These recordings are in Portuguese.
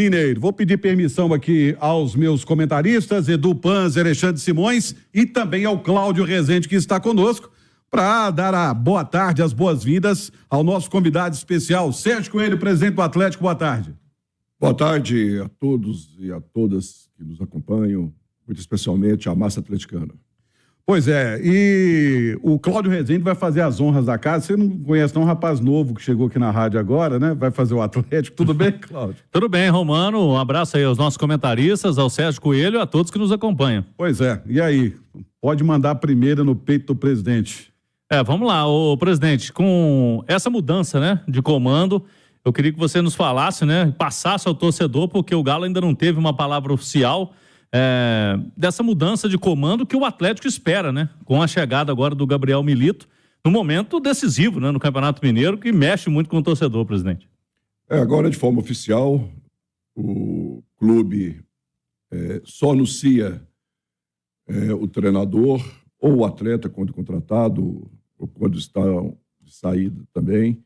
Mineiro. Vou pedir permissão aqui aos meus comentaristas, Edu Panzer, Alexandre Simões, e também ao Cláudio Rezende, que está conosco, para dar a boa tarde, as boas-vindas ao nosso convidado especial, Sérgio Coelho, presidente do Atlético. Boa tarde. Boa tarde a todos e a todas que nos acompanham, muito especialmente a massa atleticana. Pois é, e o Cláudio Rezende vai fazer as honras da casa. Você não conhece não, um rapaz novo que chegou aqui na rádio agora, né? Vai fazer o Atlético. Tudo bem, Cláudio? Tudo bem, Romano. Um abraço aí aos nossos comentaristas, ao Sérgio Coelho e a todos que nos acompanham. Pois é, e aí? Pode mandar a primeira no peito do presidente. Vamos lá, ô presidente, com essa mudança, né, de comando, eu queria que você nos falasse, né, passasse ao torcedor, porque o Galo ainda não teve uma palavra oficial dessa mudança de comando que o Atlético espera, né? Com a chegada agora do Gabriel Milito, no momento decisivo, né? No Campeonato Mineiro, que mexe muito com o torcedor, presidente. Agora, de forma oficial, o clube só anuncia o treinador ou o atleta quando contratado, ou quando está de saída também,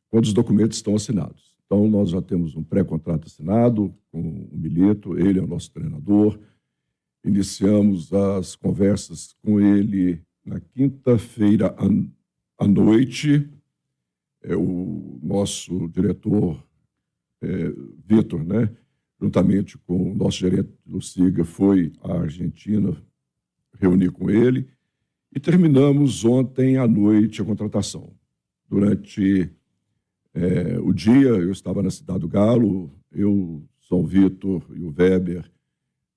quando os documentos estão assinados. Então, nós já temos um pré-contrato assinado com o Milito, ele é o nosso treinador. Iniciamos as conversas com ele na quinta-feira à noite. O nosso diretor, Vitor, né, juntamente com o nosso gerente Luciga, foi à Argentina reunir com ele e terminamos ontem à noite a contratação. Durante o dia, eu estava na Cidade do Galo, eu, São Vitor e o Weber,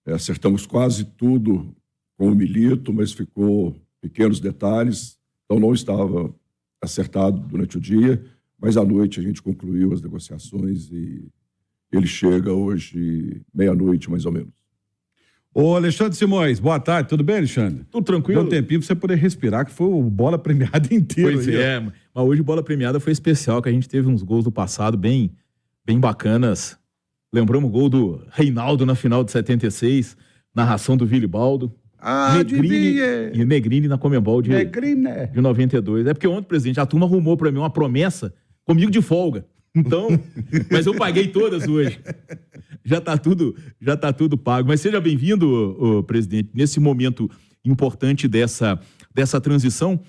acertamos quase tudo com o Milito, mas ficou pequenos detalhes, então não estava acertado durante o dia, mas à noite a gente concluiu as negociações e ele chega hoje meia-noite, mais ou menos. Ô, Alexandre Simões, boa tarde, tudo bem, Alexandre? Tudo tranquilo. Deu um tempinho pra você poder respirar, que foi o bola premiada inteiro. Pois é, mas hoje bola premiada foi especial, que a gente teve uns gols do passado bem bacanas. Lembramos o gol do Reinaldo na final de 76, narração do Vilibaldo. Negrini e o Negrini na Comembol de 92. É porque ontem, presidente, a turma arrumou para mim uma promessa comigo de folga. Então, mas eu paguei todas hoje. Já tá tudo pago. Mas seja bem-vindo, presidente, nesse momento importante dessa transição.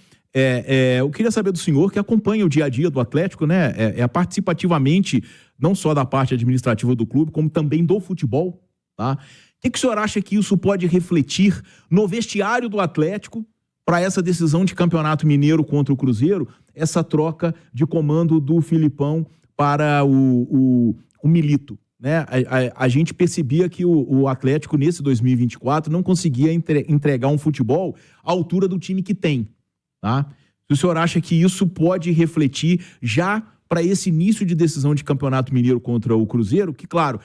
Eu queria saber do senhor, que acompanha o dia a dia do Atlético, né? Participativamente, não só da parte administrativa do clube, como também do futebol, tá? O que o senhor acha que isso pode refletir no vestiário do Atlético para essa decisão de campeonato mineiro contra o Cruzeiro, essa troca de comando do Filipão para o Milito, né? A gente percebia que o Atlético, nesse 2024, não conseguia entregar um futebol à altura do time que tem, tá? Se o senhor acha que isso pode refletir já para esse início de decisão de campeonato mineiro contra o Cruzeiro, que, claro,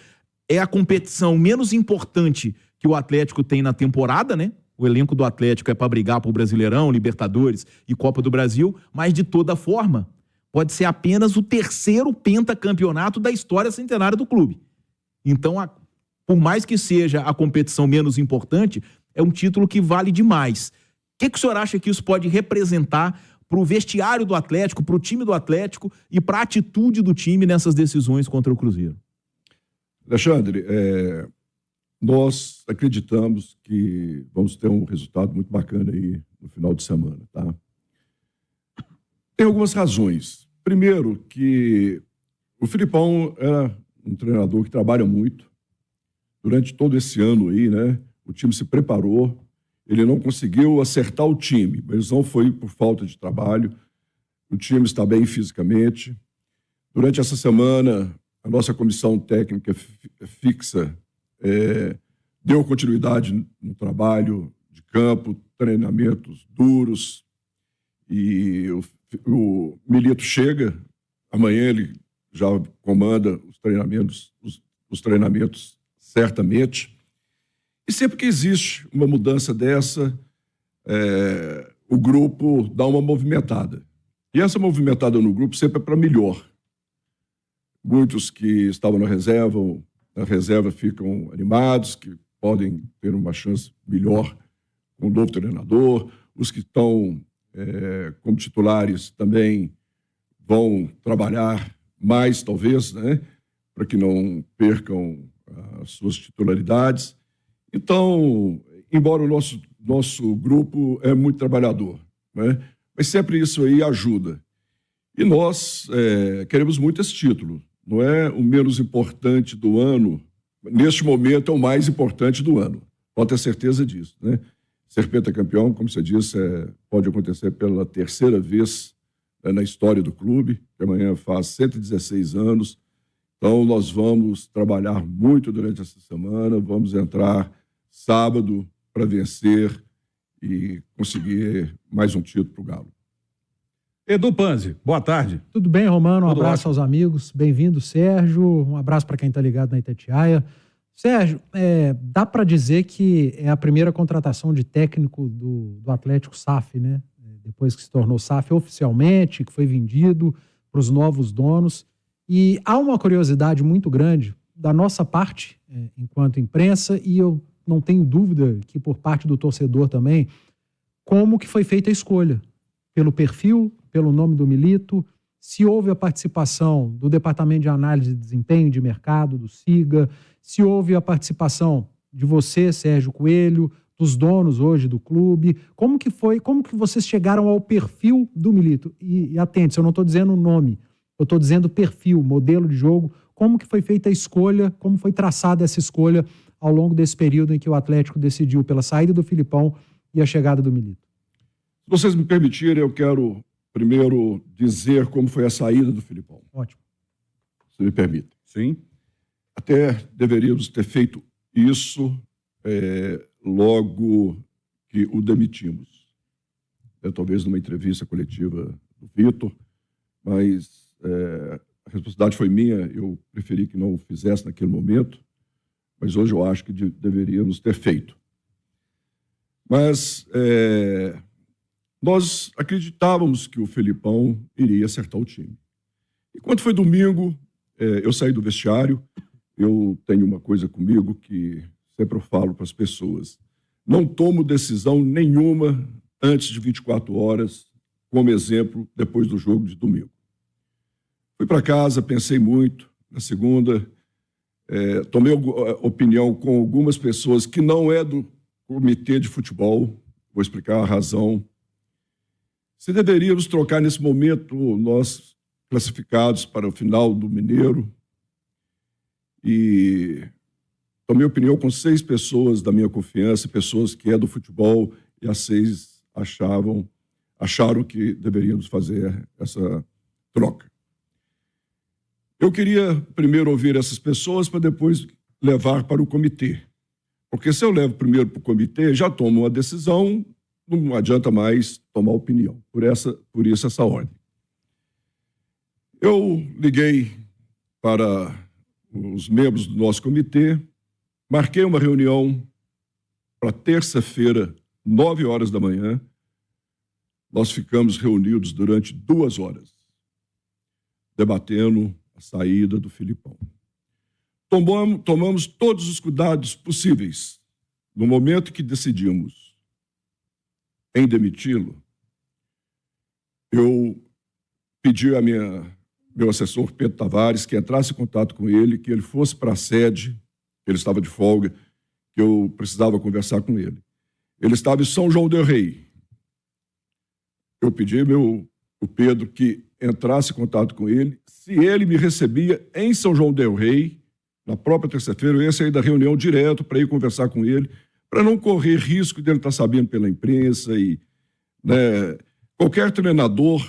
é a competição menos importante que o Atlético tem na temporada, né? O elenco do Atlético é para brigar por Brasileirão, Libertadores e Copa do Brasil, mas de toda forma pode ser apenas o terceiro pentacampeonato da história centenária do clube. Então, por mais que seja a competição menos importante, é um título que vale demais. O que o senhor acha que isso pode representar para o vestiário do Atlético, para o time do Atlético e para a atitude do time nessas decisões contra o Cruzeiro? Alexandre, nós acreditamos que vamos ter um resultado muito bacana aí no final de semana, tá? Tem algumas razões. Primeiro, que o Filipão era um treinador que trabalha muito. Durante todo esse ano aí, né? O time se preparou. Ele não conseguiu acertar o time, mas não foi por falta de trabalho. O time está bem fisicamente. Durante essa semana, a nossa comissão técnica fixa deu continuidade no trabalho de campo, treinamentos duros. E o Milito chega, amanhã ele já comanda os treinamentos certamente. E sempre que existe uma mudança dessa, o grupo dá uma movimentada. E essa movimentada no grupo sempre é para melhor. Muitos que estavam na reserva ficam animados, que podem ter uma chance melhor com o novo treinador. Os que estão como titulares também vão trabalhar mais, talvez, né, para que não percam as suas titularidades. Então, embora o nosso grupo é muito trabalhador, né? Mas sempre isso aí ajuda. E nós queremos muito esse título. Não é o menos importante do ano. Neste momento é o mais importante do ano. Pode ter certeza disso, né? Ser pentacampeão, como você disse, pode acontecer pela terceira vez na história do clube, que amanhã faz 116 anos. Então, nós vamos trabalhar muito durante essa semana, vamos entrar sábado para vencer e conseguir mais um título para o Galo. Edu Panzi, boa tarde. Tudo bem, Romano? Um Tudo abraço ótimo. aos amigos. Bem-vindo, Sérgio. Um abraço para quem está ligado na Itatiaia. Sérgio, dá para dizer que é a primeira contratação de técnico do Atlético SAF, né? Depois que se tornou SAF oficialmente, que foi vendido para os novos donos. E há uma curiosidade muito grande da nossa parte, enquanto imprensa, e eu não tenho dúvida que por parte do torcedor também, como que foi feita a escolha. Pelo perfil, pelo nome do Milito, se houve a participação do Departamento de Análise de Desempenho de Mercado, do SIGA, se houve a participação de você, Sérgio Coelho, dos donos hoje do clube, como que vocês chegaram ao perfil do Milito? E atente, eu não estou dizendo o nome, eu estou dizendo perfil, modelo de jogo, como que foi feita a escolha, como foi traçada essa escolha ao longo desse período em que o Atlético decidiu pela saída do Filipão e a chegada do Milito. Se vocês me permitirem, eu quero primeiro dizer como foi a saída do Filipão. Ótimo. Se me permite. Sim. Até deveríamos ter feito isso logo que o demitimos. Talvez numa entrevista coletiva do Vitor, mas a responsabilidade foi minha, eu preferi que não o fizesse naquele momento, mas hoje eu acho que deveríamos ter feito. Mas nós acreditávamos que o Felipão iria acertar o time. E quando foi domingo, eu saí do vestiário, eu tenho uma coisa comigo que sempre eu falo para as pessoas, não tomo decisão nenhuma antes de 24 horas, como exemplo, depois do jogo de domingo. Fui para casa, pensei muito, na segunda, tomei opinião com algumas pessoas que não é do comitê de futebol, vou explicar a razão. Se deveríamos trocar nesse momento nós classificados para o final do Mineiro, e tomei opinião com 6 pessoas da minha confiança, pessoas que é do futebol, e as 6 acharam que deveríamos fazer essa troca. Eu queria primeiro ouvir essas pessoas para depois levar para o comitê. Porque se eu levo primeiro para o comitê, já tomo uma decisão, não adianta mais tomar opinião. Por isso essa ordem. Eu liguei para os membros do nosso comitê, marquei uma reunião para terça-feira, 9 horas da manhã. Nós ficamos reunidos durante 2 horas, debatendo a saída do Filipão. Tomamos todos os cuidados possíveis. No momento que decidimos em demiti-lo, eu pedi a meu assessor, Pedro Tavares, que entrasse em contato com ele, que ele fosse para a sede, que ele estava de folga, que eu precisava conversar com ele. Ele estava em São João del Rei. Eu pedi o Pedro que entrasse em contato com ele. Se ele me recebia em São João del Rei, na própria terça-feira, eu ia sair da reunião direto para ir conversar com ele, para não correr risco dele estar sabendo pela imprensa. E, né, qualquer treinador,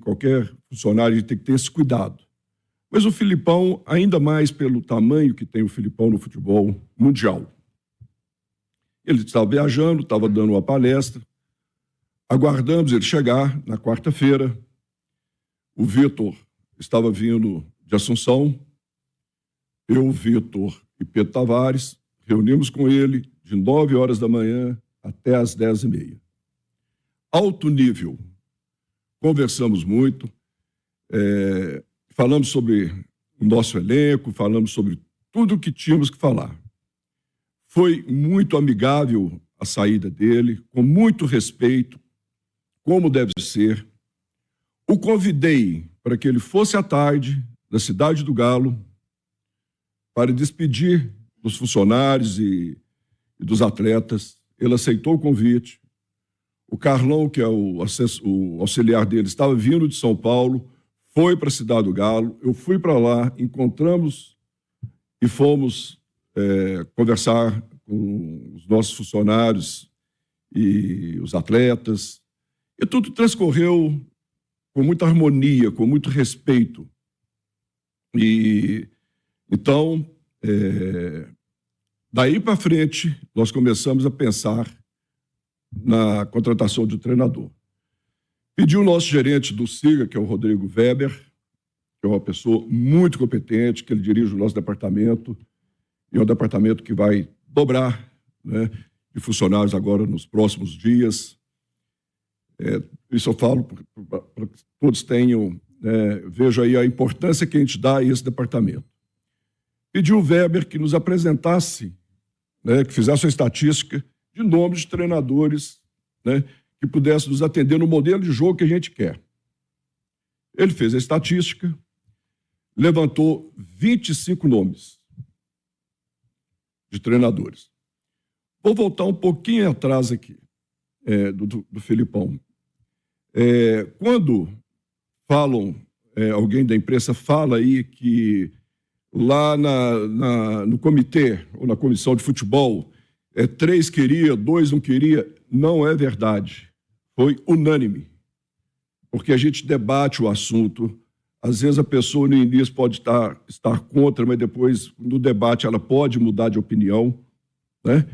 qualquer funcionário, a gente tem que ter esse cuidado. Mas o Filipão, ainda mais pelo tamanho que tem o Filipão no futebol mundial. Ele estava viajando, estava dando uma palestra, aguardamos ele chegar na quarta-feira. O Vitor estava vindo de Assunção. Eu, Vitor e Pedro Tavares reunimos com ele de 9 horas da manhã até as 10h30. Alto nível. Conversamos muito, falamos sobre o nosso elenco, falamos sobre tudo o que tínhamos que falar. Foi muito amigável a saída dele, com muito respeito, como deve ser. O convidei para que ele fosse à tarde, na Cidade do Galo, para despedir dos funcionários e dos atletas. Ele aceitou o convite. O Carlão, que é o auxiliar dele, estava vindo de São Paulo, foi para a Cidade do Galo. Eu fui para lá, encontramos e fomos conversar com os nossos funcionários e os atletas. E tudo transcorreu com muita harmonia, com muito respeito. E então, daí para frente, nós começamos a pensar na contratação de um treinador. Pediu o nosso gerente do SIGA, que é o Rodrigo Weber, que é uma pessoa muito competente, que ele dirige o nosso departamento, e é um departamento que vai dobrar, né, de funcionários agora nos próximos dias. Isso eu falo para que todos tenham, vejam aí a importância que a gente dá a esse departamento. Pediu o Weber que nos apresentasse, que fizesse uma estatística de nomes de treinadores, que pudessem nos atender no modelo de jogo que a gente quer. Ele fez a estatística, levantou 25 nomes de treinadores. Vou voltar um pouquinho atrás aqui, do Felipão. Quando falam, alguém da imprensa fala aí que lá no comitê ou na comissão de futebol, 3 queria, 2 não queria, não é verdade. Foi unânime. Porque a gente debate o assunto. Às vezes a pessoa no início pode estar contra, mas depois, no debate, ela pode mudar de opinião, né?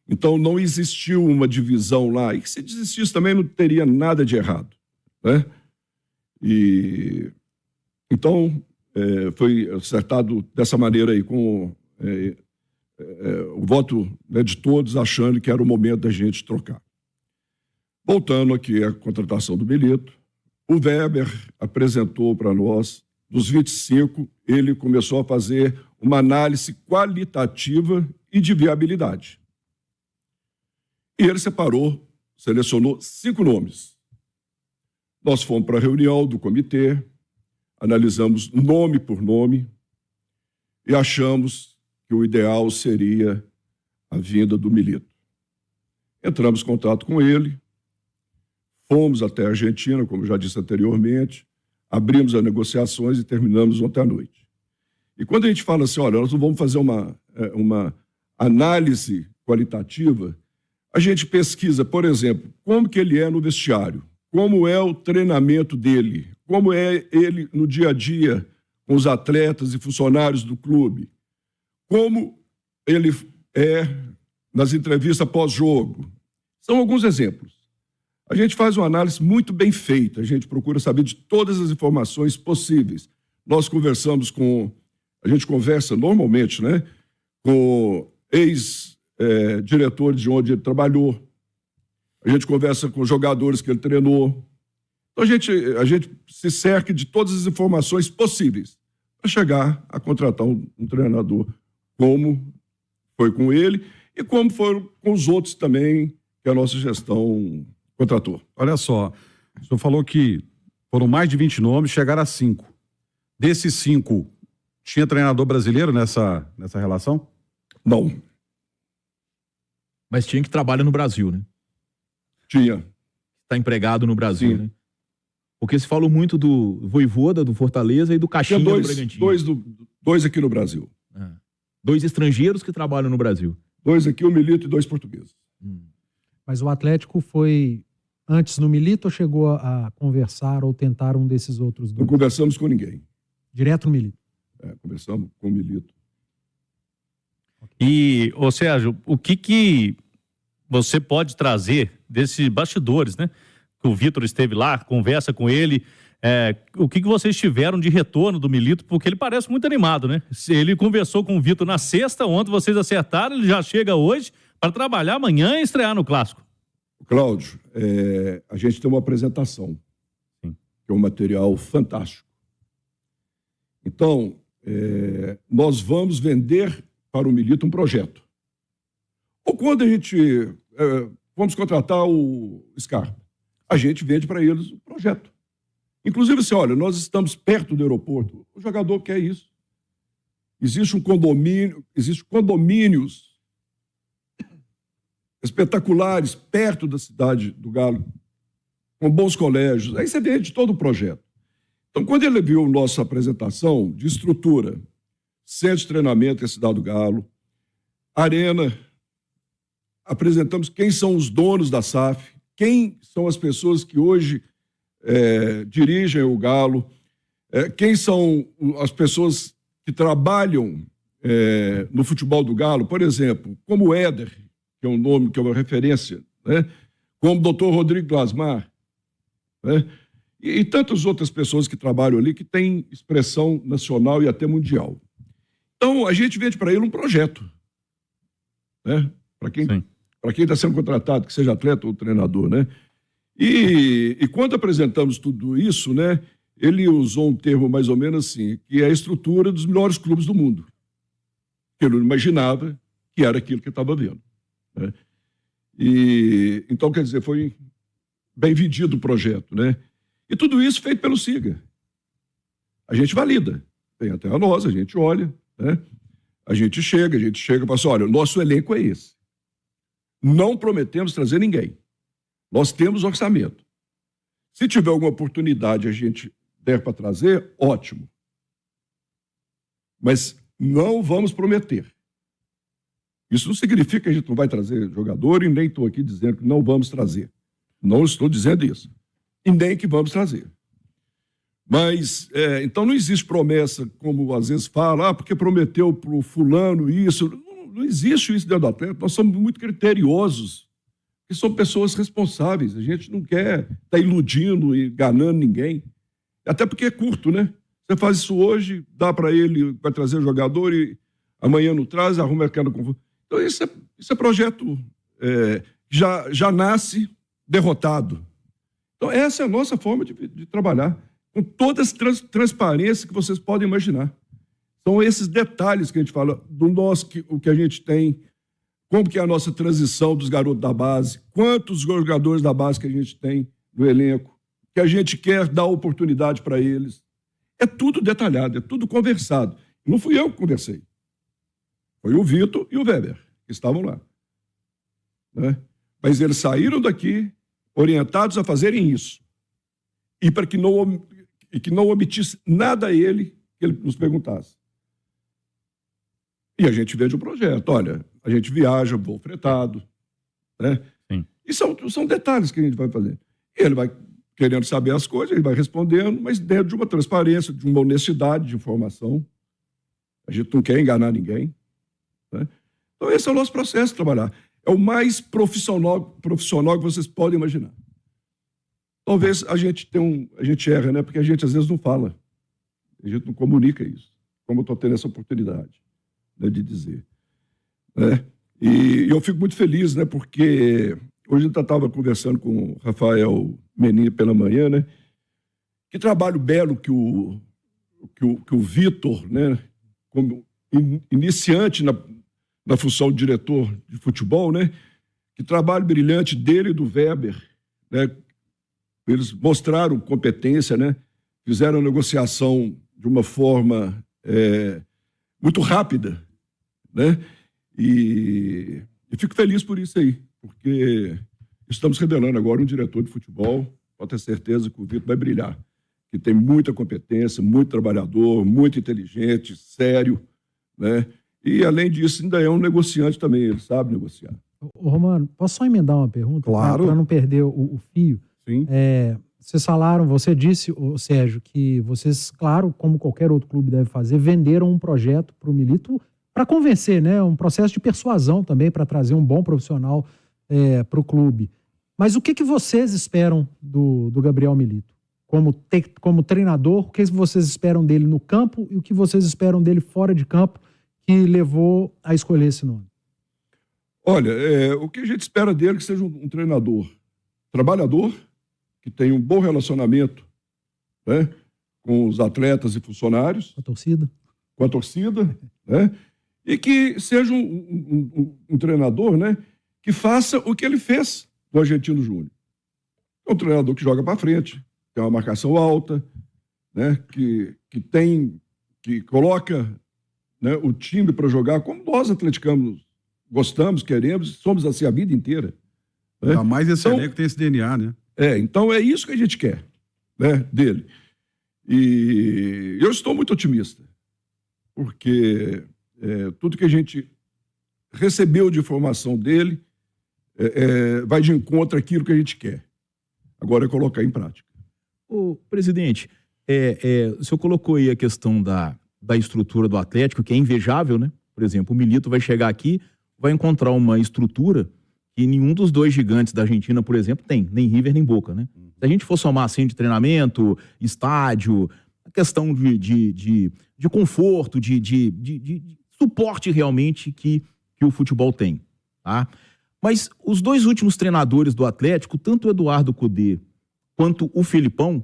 Então, não existiu uma divisão lá. E se existisse também não teria nada de errado, né? E então, foi acertado dessa maneira aí, com o voto, né, de todos, achando que era o momento da gente trocar. Voltando aqui à contratação do Milito, o Weber apresentou para nós, dos 25, ele começou a fazer uma análise qualitativa e de viabilidade. E ele selecionou 5 nomes. Nós fomos para a reunião do comitê, analisamos nome por nome e achamos que o ideal seria a vinda do Milito. Entramos em contato com ele, fomos até a Argentina, como já disse anteriormente, abrimos as negociações e terminamos ontem à noite. E quando a gente fala assim, olha, nós não vamos fazer uma análise qualitativa, a gente pesquisa, por exemplo, como que ele é no vestiário, como é o treinamento dele, como é ele no dia a dia com os atletas e funcionários do clube, como ele é nas entrevistas pós-jogo. São alguns exemplos. A gente faz uma análise muito bem feita, a gente procura saber de todas as informações possíveis. Nós a gente conversa normalmente, né, com ex-diretores de onde ele trabalhou, a gente conversa com jogadores que ele treinou. Então a gente se cerca de todas as informações possíveis para chegar a contratar um treinador, como foi com ele e como foram com os outros também que a nossa gestão contratou. Olha só, o senhor falou que foram mais de 20 nomes, chegaram a 5. Desses 5, tinha treinador brasileiro nessa relação? Não. Mas tinha que trabalhar no Brasil, né? Tinha. Está empregado no Brasil, Sim. né? Porque se falou muito do Vojvoda, do Fortaleza e do Caixinha do Bragantino. Dois aqui no Brasil. 2 estrangeiros que trabalham no Brasil. 2 aqui, o Milito, e 2 portugueses. Mas o Atlético foi antes no Milito ou chegou a conversar ou tentar um desses outros 2? Não conversamos com ninguém. Direto no Milito? Conversamos com o Milito. E, ô Sérgio, o que você pode trazer desses bastidores, né? Que o Vitor esteve lá, conversa com ele. O que vocês tiveram de retorno do Milito? Porque ele parece muito animado, né? Ele conversou com o Vitor na sexta, ontem vocês acertaram, ele já chega hoje para trabalhar amanhã e estrear no Clássico. Cláudio, a gente tem uma apresentação, Sim, que é um material fantástico. Então, nós vamos vender para o Milito um projeto. Ou quando a gente vamos contratar o Scarpa, a gente vende para eles um projeto. Inclusive, assim, olha, nós estamos perto do aeroporto, o jogador quer isso. Existem condomínios espetaculares perto da cidade do Galo, com bons colégios. Aí você vê de todo o projeto. Então, quando ele viu nossa apresentação de estrutura, centro de treinamento em Cidade do Galo, arena, apresentamos quem são os donos da SAF, quem são as pessoas que hoje dirigem o Galo, quem são as pessoas que trabalham no futebol do Galo, por exemplo, como o Éder, que é um nome, que é uma referência, né? Como o doutor Rodrigo Glasmar, né? E tantas outras pessoas que trabalham ali que têm expressão nacional e até mundial. Então, a gente vende para ele um projeto, né? Para quem está sendo contratado, que seja atleta ou treinador, né? E quando apresentamos tudo isso, né, ele usou um termo mais ou menos assim, que é a estrutura dos melhores clubes do mundo. Ele não imaginava que era aquilo que estava vendo, né? E então, quer dizer, foi bem vendido o projeto, né? E tudo isso feito pelo SIGA. A gente valida. Tem até a nós, a gente olha, né? A gente chega e fala assim, olha, o nosso elenco é esse. Não prometemos trazer ninguém. Nós temos orçamento. Se tiver alguma oportunidade a gente der para trazer, ótimo. Mas não vamos prometer. Isso não significa que a gente não vai trazer jogador e nem estou aqui dizendo que não vamos trazer. Não estou dizendo isso. E nem que vamos trazer. Mas, então não existe promessa, como às vezes fala, porque prometeu para o fulano isso. Não existe isso dentro do Atlético. Nós somos muito criteriosos, que são pessoas responsáveis. A gente não quer estar iludindo e enganando ninguém. Até porque é curto, né? Você faz isso hoje, dá para ele, vai trazer o jogador e amanhã não traz, arruma aquela confusão. Então, isso é projeto já nasce derrotado. Então, essa é a nossa forma de trabalhar, com todas as transparências que vocês podem imaginar. São esses detalhes que a gente fala o que a gente tem, como que é a nossa transição dos garotos da base, quantos jogadores da base que a gente tem no elenco, que a gente quer dar oportunidade para eles. É tudo detalhado, é tudo conversado. Não fui eu que conversei. Foi o Vitor e o Weber, que estavam lá, né? Mas eles saíram daqui orientados a fazerem isso. E para que não omitisse nada a ele que ele nos perguntasse. E a gente vende o projeto. Olha, a gente viaja, voo fretado, né? Sim. E são detalhes que a gente vai fazer. Ele vai querendo saber as coisas, ele vai respondendo, mas dentro de uma transparência, de uma honestidade de informação. A gente não quer enganar ninguém, né? Então, esse é o nosso processo de trabalhar. É o mais profissional que vocês podem imaginar. Talvez a gente erra, né? Porque a gente às vezes não fala. A gente não comunica isso. Como eu estou tendo essa oportunidade, né, de dizer, né? E eu fico muito feliz, né? Porque hoje eu estava conversando com o Rafael Menin pela manhã, né? Que trabalho belo que o Vitor, né? Como iniciante na função de diretor de futebol, né? Que trabalho brilhante dele e do Weber, né? Eles mostraram competência, né? Fizeram a negociação de uma forma muito rápida, né? E fico feliz por isso aí, porque estamos revelando agora um diretor de futebol, pode ter certeza que o Vitor vai brilhar, que tem muita competência, muito trabalhador, muito inteligente, sério, né? E, além disso, ainda é um negociante também, ele sabe negociar. Ô, Romano, posso só emendar uma pergunta? Claro. Para não perder o fio. Sim. Vocês falaram, você disse, Sérgio, que vocês, claro, como qualquer outro clube deve fazer, venderam um projeto para o Milito para convencer, né? Um processo de persuasão também, para trazer um bom profissional para o clube. Mas o que vocês esperam do Gabriel Milito? Como treinador, o que vocês esperam dele no campo e o que vocês esperam dele fora de campo que levou a escolher esse nome? Olha, o que a gente espera dele é que seja um treinador trabalhador, que tenha um bom relacionamento, né, com os atletas e funcionários. Com a torcida. Com a torcida, né? E que seja um treinador, né, que faça o que ele fez no Argentino Júnior. É um treinador que joga para frente, tem uma marcação alta, né, que coloca né, o time para jogar como nós atleticanos gostamos, queremos, somos assim a vida inteira. Né? Ainda mais esse Então, elenco tem esse DNA, né? Então é isso que a gente quer, né, dele. E eu estou muito otimista, porque tudo que a gente recebeu de informação dele vai de encontro àquilo que a gente quer. Agora é colocar em prática. Ô, presidente, o senhor colocou aí a questão da estrutura do Atlético, que é invejável, né? Por exemplo, o Milito vai chegar aqui, vai encontrar uma estrutura que nenhum dos dois gigantes da Argentina, por exemplo, tem, nem River nem Boca, né? Se a gente for somar assim de treinamento, estádio, a questão de conforto, de suporte realmente que o futebol tem, tá? Mas os dois últimos treinadores do Atlético, tanto o Eduardo Cudê quanto o Filipão,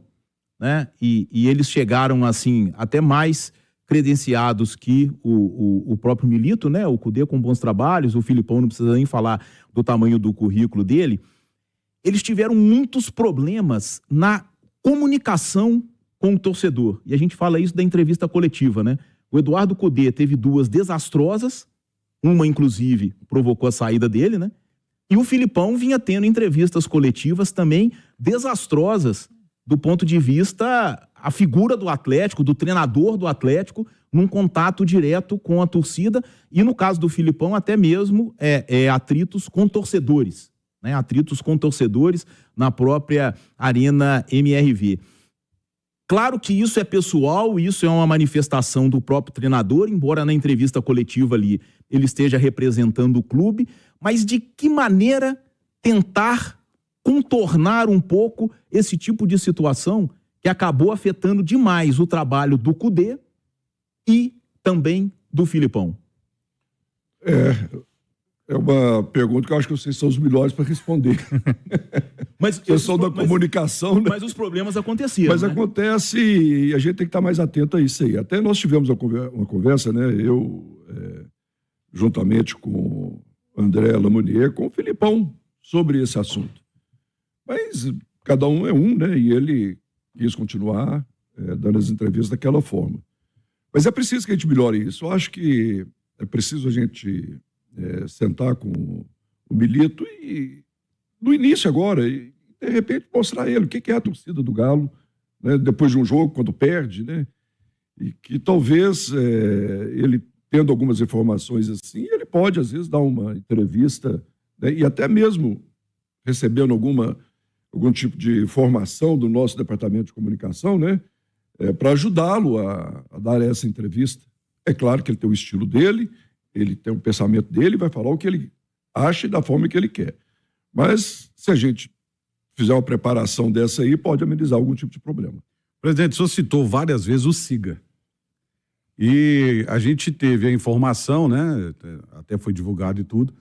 né? E eles chegaram assim até mais credenciados que o próprio Milito, né? O Cudê com bons trabalhos, o Filipão não precisa nem falar do tamanho do currículo dele. Eles tiveram muitos problemas na comunicação com o torcedor. E a gente fala isso da entrevista coletiva, né? O Eduardo Cudê teve 2 desastrosas, uma inclusive provocou a saída dele, né? E o Filipão vinha tendo entrevistas coletivas também desastrosas do ponto de vista a figura do Atlético, do treinador do Atlético, num contato direto com a torcida e, no caso do Filipão, até mesmo atritos com torcedores, né? Atritos com torcedores na própria Arena MRV. Claro que isso é pessoal, isso é uma manifestação do próprio treinador, embora na entrevista coletiva ali ele esteja representando o clube, mas de que maneira tentar contornar um pouco esse tipo de situação que acabou afetando demais o trabalho do Cudê e também do Filipão? É uma pergunta que eu acho que vocês são os melhores para responder. Mas vocês são da comunicação, né? Mas os problemas aconteceram. Mas né? acontece e a gente tem que estar mais atento a isso aí. Até nós tivemos uma conversa, né? Eu, juntamente com o André Lamonier, com o Filipão, sobre esse assunto. Mas cada um é um, né? E ele quis continuar dando as entrevistas daquela forma. Mas é preciso que a gente melhore isso. Eu acho que é preciso a gente sentar com o Milito e, no início agora, e, de repente mostrar a ele o que é a torcida do Galo, né? Depois de um jogo, quando perde, né? E que talvez ele, tendo algumas informações assim, ele pode, às vezes, dar uma entrevista, né? E até mesmo recebendo algum tipo de informação do nosso departamento de comunicação, né? Para ajudá-lo a dar essa entrevista. É claro que ele tem o estilo dele, ele tem o pensamento dele, vai falar o que ele acha e da forma que ele quer. Mas, se a gente fizer uma preparação dessa aí, pode amenizar algum tipo de problema. Presidente, o senhor citou várias vezes o Siga. E a gente teve a informação, né, até foi divulgado e tudo,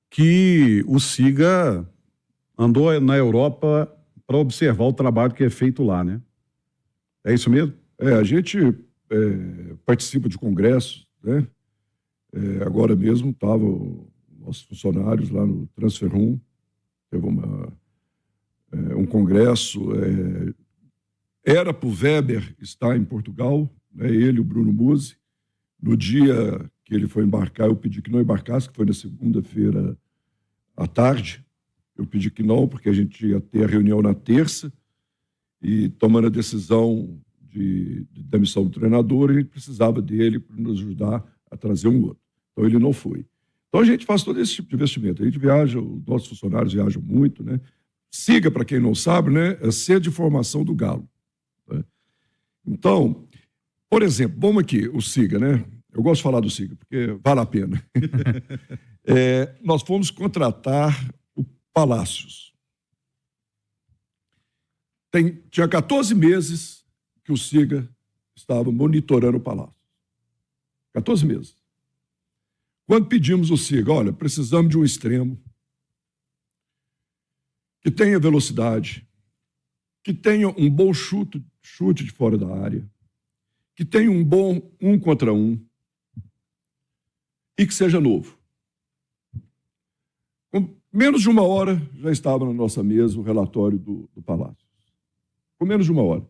que o Siga andou na Europa para observar o trabalho que é feito lá, né? É isso mesmo? A gente participa de congressos, né? Agora mesmo estavam nossos funcionários lá no Transfer Room, teve um congresso, era para o Weber estar em Portugal, né? Ele e o Bruno Musi. No dia que ele foi embarcar, eu pedi que não embarcasse, que foi na segunda-feira à tarde. Eu pedi que não, porque a gente ia ter a reunião na terça e, tomando a decisão de demissão do treinador, a gente precisava dele para nos ajudar a trazer um outro. Então, ele não foi. Então, a gente faz todo esse tipo de investimento. A gente viaja, os nossos funcionários viajam muito, né? Siga, para quem não sabe, né? É sede de formação do Galo. Né? Então, por exemplo, vamos aqui, o Siga, né? Eu gosto de falar do Siga, porque vale a pena. Nós fomos contratar o Palácios. Tinha 14 meses que o Siga estava monitorando o Palácio. 14 meses. Quando pedimos o Siga, olha, precisamos de um extremo que tenha velocidade, que tenha um bom chute de fora da área, que tenha um bom 1 contra 1 e que seja novo. Com menos de uma hora já estava na nossa mesa o relatório do Palácio. Com menos de uma hora.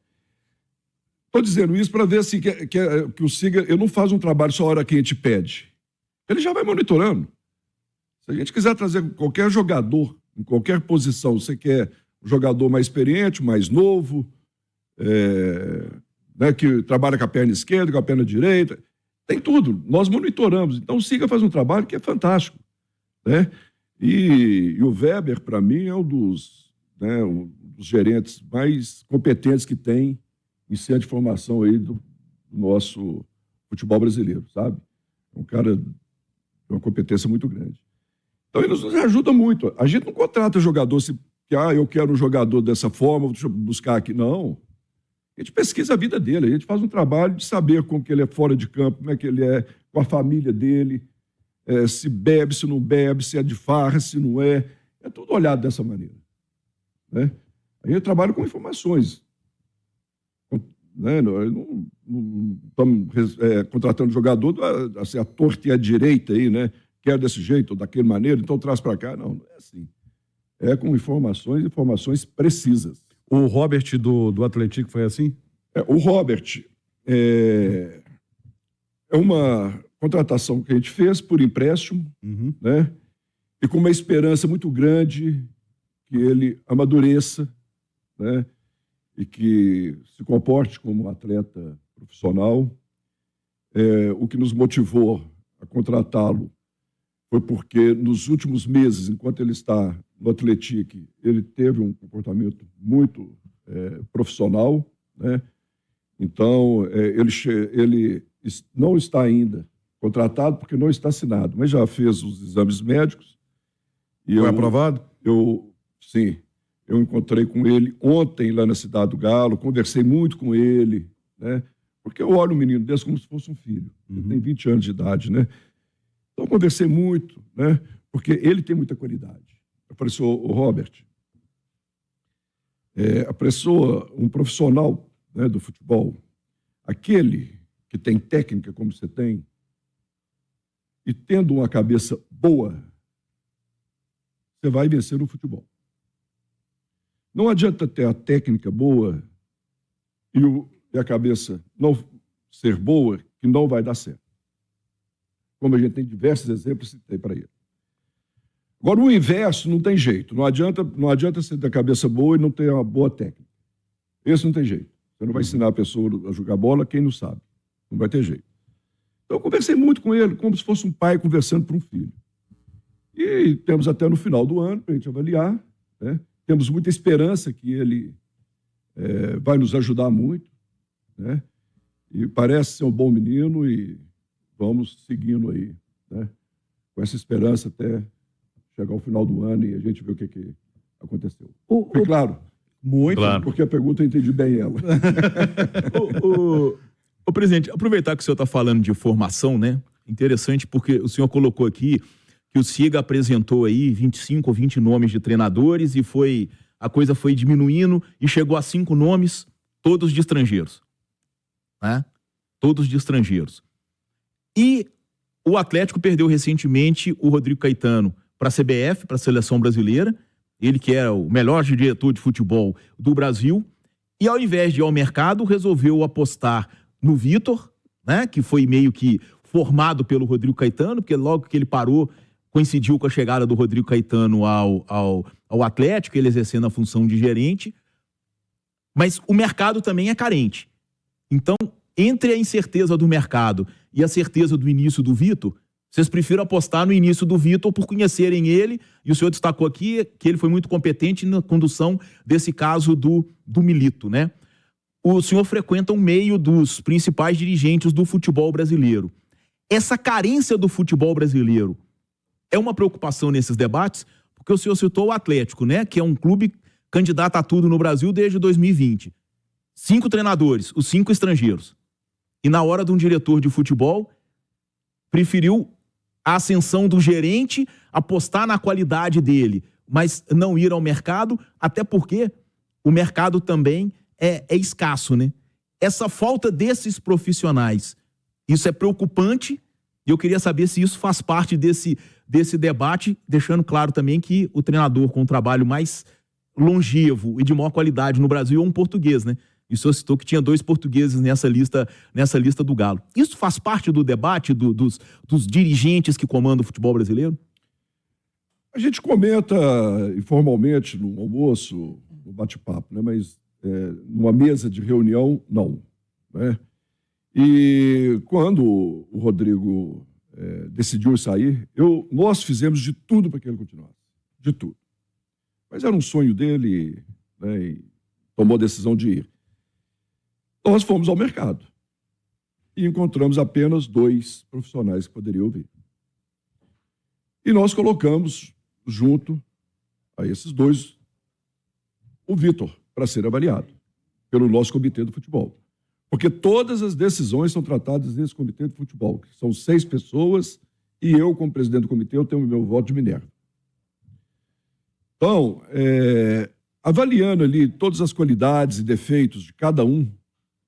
Estou dizendo isso para ver assim, que o Siga ele não faz um trabalho só a hora que a gente pede. Ele já vai monitorando. Se a gente quiser trazer qualquer jogador, em qualquer posição, você quer um jogador mais experiente, mais novo, né, que trabalha com a perna esquerda, com a perna direita, tem tudo. Nós monitoramos. Então o Siga faz um trabalho que é fantástico, né? E o Weber, para mim, é um dos gerentes mais competentes que tem em centro de formação aí do nosso futebol brasileiro, sabe? É um cara de uma competência muito grande. Então, ele nos ajuda muito. A gente não contrata jogador eu quero um jogador dessa forma, deixa eu buscar aqui. Não. A gente pesquisa a vida dele, a gente faz um trabalho de saber como que ele é fora de campo, como é que ele é com a família dele, se bebe, se não bebe, se é de farra, se não é. É tudo olhado dessa maneira, né? A gente trabalha com informações. Né? Não estamos contratando jogador assim, a torta e a direita aí, né? Quer desse jeito ou daquele maneira, então traz para cá. Não é assim. É com informações precisas. O Robert do Atlético foi assim? O Robert é uma contratação que a gente fez por empréstimo, né? E com uma esperança muito grande que ele amadureça, né? E que se comporte como um atleta profissional. O que nos motivou a contratá-lo foi porque nos últimos meses, enquanto ele está no Atlético, ele teve um comportamento muito profissional, né? Então, ele não está ainda contratado porque não está assinado, mas já fez os exames médicos. E foi aprovado? Sim. Eu encontrei com ele ontem lá na Cidade do Galo, conversei muito com ele, né? Porque eu olho um menino desse como se fosse um filho. Ele tem 20 anos de idade, né? Então, conversei muito, né? Porque ele tem muita qualidade. Eu falei assim, Robert, a pessoa, um profissional, né, do futebol, aquele que tem técnica como você tem, e tendo uma cabeça boa, você vai vencer no futebol. Não adianta ter a técnica boa e a cabeça não ser boa, que não vai dar certo. Como a gente tem diversos exemplos, citei para ele. Agora, o inverso não tem jeito. Não adianta você ter a cabeça boa e não ter uma boa técnica. Esse não tem jeito. Você não vai ensinar a pessoa a jogar bola quem não sabe. Não vai ter jeito. Então, eu conversei muito com ele, como se fosse um pai conversando para um filho. E temos até no final do ano para a gente avaliar, né? Temos muita esperança que ele vai nos ajudar muito, né? E parece ser um bom menino e vamos seguindo aí, né? Com essa esperança até chegar ao final do ano e a gente ver o que aconteceu. Foi claro? Muito. Claro. Porque a pergunta eu entendi bem ela. Ô, presidente, aproveitar que o senhor está falando de formação, né? Interessante porque o senhor colocou aqui que o Siga apresentou aí 25 ou 20 nomes de treinadores e a coisa foi diminuindo e chegou a 5 nomes, todos de estrangeiros, né? Todos de estrangeiros. E o Atlético perdeu recentemente o Rodrigo Caetano para a CBF, para a Seleção Brasileira, ele que era o melhor diretor de futebol do Brasil, e ao invés de ir ao mercado, resolveu apostar no Vitor, né? Que foi meio que formado pelo Rodrigo Caetano, porque logo que ele parou, coincidiu com a chegada do Rodrigo Caetano ao Atlético, ele exercendo a função de gerente. Mas o mercado também é carente. Então, entre a incerteza do mercado e a certeza do início do Vitor, vocês prefiram apostar no início do Vitor por conhecerem ele, e o senhor destacou aqui que ele foi muito competente na condução desse caso do Milito, né? O senhor frequenta um meio dos principais dirigentes do futebol brasileiro. Essa carência do futebol brasileiro é uma preocupação nesses debates, porque o senhor citou o Atlético, né? Que é um clube candidato a tudo no Brasil desde 2020. 5 treinadores, os 5 estrangeiros. E na hora de um diretor de futebol, preferiu a ascensão do gerente, apostar na qualidade dele, mas não ir ao mercado, até porque o mercado também é escasso, né? Essa falta desses profissionais, isso é preocupante, e eu queria saber se isso faz parte desse debate, deixando claro também que o treinador com um trabalho mais longevo e de maior qualidade no Brasil é um português, né? E o senhor citou que tinha 2 portugueses nessa lista do Galo. Isso faz parte do debate dos dirigentes que comandam o futebol brasileiro? A gente comenta informalmente no almoço, no bate-papo, né? Mas numa mesa de reunião, não. Né? E quando o Rodrigo decidiu sair, nós fizemos de tudo para que ele continuasse. De tudo. Mas era um sonho dele, né? E tomou a decisão de ir. Nós fomos ao mercado e encontramos apenas 2 profissionais que poderiam vir. E nós colocamos junto a esses 2 o Vitor para ser avaliado pelo nosso comitê do futebol. Porque todas as decisões são tratadas nesse comitê de futebol, que são 6 pessoas, e eu, como presidente do comitê, eu tenho o meu voto de Minerva. Então, avaliando ali todas as qualidades e defeitos de cada um,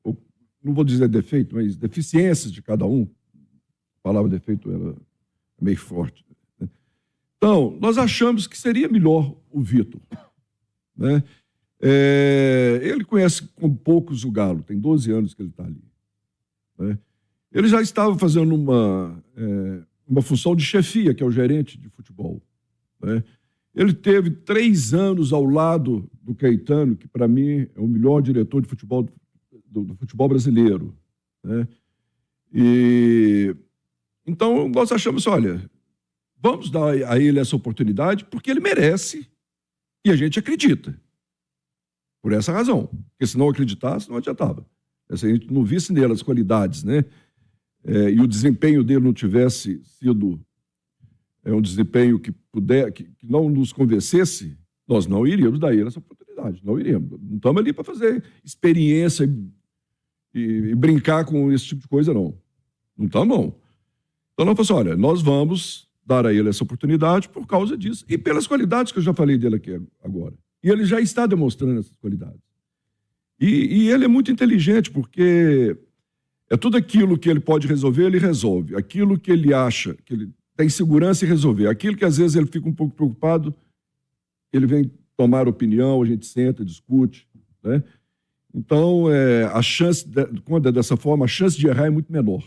ou, não vou dizer defeito, mas deficiências de cada um, a palavra defeito era meio forte. Né? Então, nós achamos que seria melhor o Vitor. Né? Ele conhece como poucos o Galo, tem 12 anos que ele está ali. Né? Ele já estava fazendo uma função de chefia, que é o gerente de futebol. Né? Ele teve 3 anos ao lado do Caetano, que para mim é o melhor diretor de futebol do futebol brasileiro. Né? Então, nós achamos, olha, vamos dar a ele essa oportunidade, porque ele merece e a gente acredita. Por essa razão. Porque se não acreditasse, não adiantava. Se a gente não visse nele as qualidades, né? E o desempenho dele não tivesse sido um desempenho que não nos convencesse, nós não iríamos dar ele essa oportunidade. Não iríamos. Não estamos ali para fazer experiência e brincar com esse tipo de coisa, não. Não estamos, não. Então, nós falamos assim, olha, nós vamos dar a ele essa oportunidade por causa disso e pelas qualidades que eu já falei dele aqui agora. E ele já está demonstrando essas qualidades. E ele é muito inteligente, porque tudo aquilo que ele pode resolver, ele resolve. Aquilo que ele acha, que ele tem segurança em resolver. Aquilo que às vezes ele fica um pouco preocupado, ele vem tomar opinião, a gente senta, discute. Né? Então, a chance, quando é dessa forma, a chance de errar é muito menor.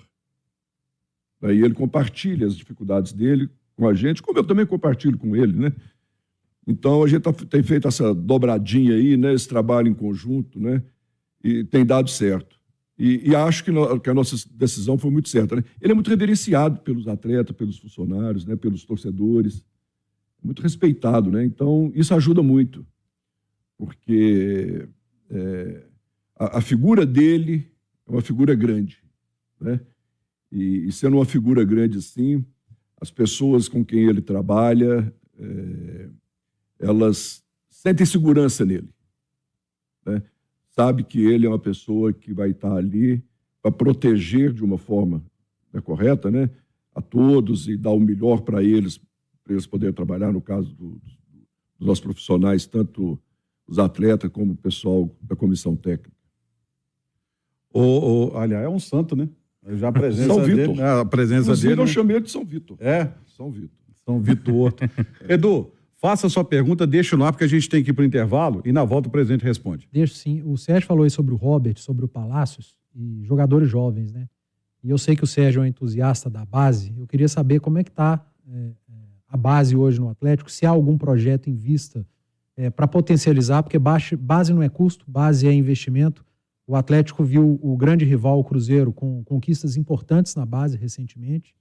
Aí ele compartilha as dificuldades dele com a gente, como eu também compartilho com ele, né? Então, a gente tem feito essa dobradinha aí, né, esse trabalho em conjunto, né, e tem dado certo. E acho que a nossa decisão foi muito certa. Né? Ele é muito reverenciado pelos atletas, pelos funcionários, né, pelos torcedores, muito respeitado. Né? Então, isso ajuda muito, porque a figura dele é uma figura grande. Né? E sendo uma figura grande assim, as pessoas com quem ele trabalha... elas sentem segurança nele. Né? Sabe que ele é uma pessoa que vai estar ali para proteger de uma forma correta, né? A todos e dar o melhor para eles poderem trabalhar, no caso dos nossos profissionais, tanto os atletas como o pessoal da comissão técnica. Aliás, é um santo, né? Já a presença São Vitor. dele, a presença Inclusive, dele. eu chamei ele de São Vitor. São Vitor. São Vitor. Edu, faça a sua pergunta, deixa no ar, porque a gente tem que ir para o intervalo e na volta o presidente responde. Deixa sim. O Sérgio falou aí sobre o Robert, sobre o Palácios e jogadores jovens, né? E eu sei que o Sérgio é um entusiasta da base. Eu queria saber como é que está a base hoje no Atlético, se há algum projeto em vista para potencializar, porque base não é custo, base é investimento. O Atlético viu o grande rival, o Cruzeiro, com conquistas importantes na base recentemente.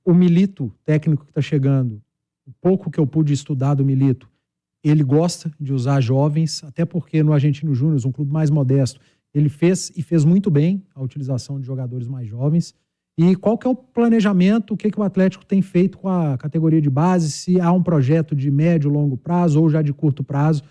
O Milito, técnico que está chegando, o pouco que eu pude estudar do Milito, ele gosta de usar jovens, até porque no Argentino Júnior, um clube mais modesto, ele fez muito bem a utilização de jogadores mais jovens. E qual que é o planejamento, o que o Atlético tem feito com a categoria de base, se há um projeto de médio, longo prazo ou já de curto prazo,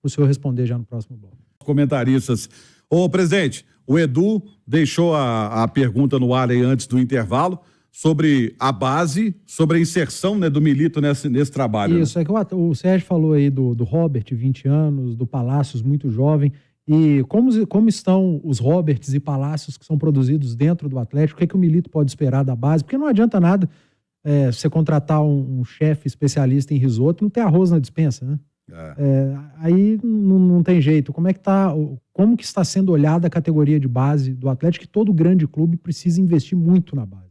para o senhor responder já no próximo bloco. Comentaristas. Ô, presidente, o Edu deixou a pergunta no ar aí antes do intervalo sobre a base, sobre a inserção, né, do Milito nesse trabalho. Isso, né? É que o Sérgio falou aí do Robert, 20 anos, do Palácios, muito jovem. E como estão os Roberts e Palácios que são produzidos dentro do Atlético? O que o Milito pode esperar da base? Porque não adianta nada você contratar um chefe especialista em risoto e não ter arroz na despensa, né? Aí não tem jeito. Como que está sendo olhada a categoria de base do Atlético, que todo grande clube precisa investir muito na base?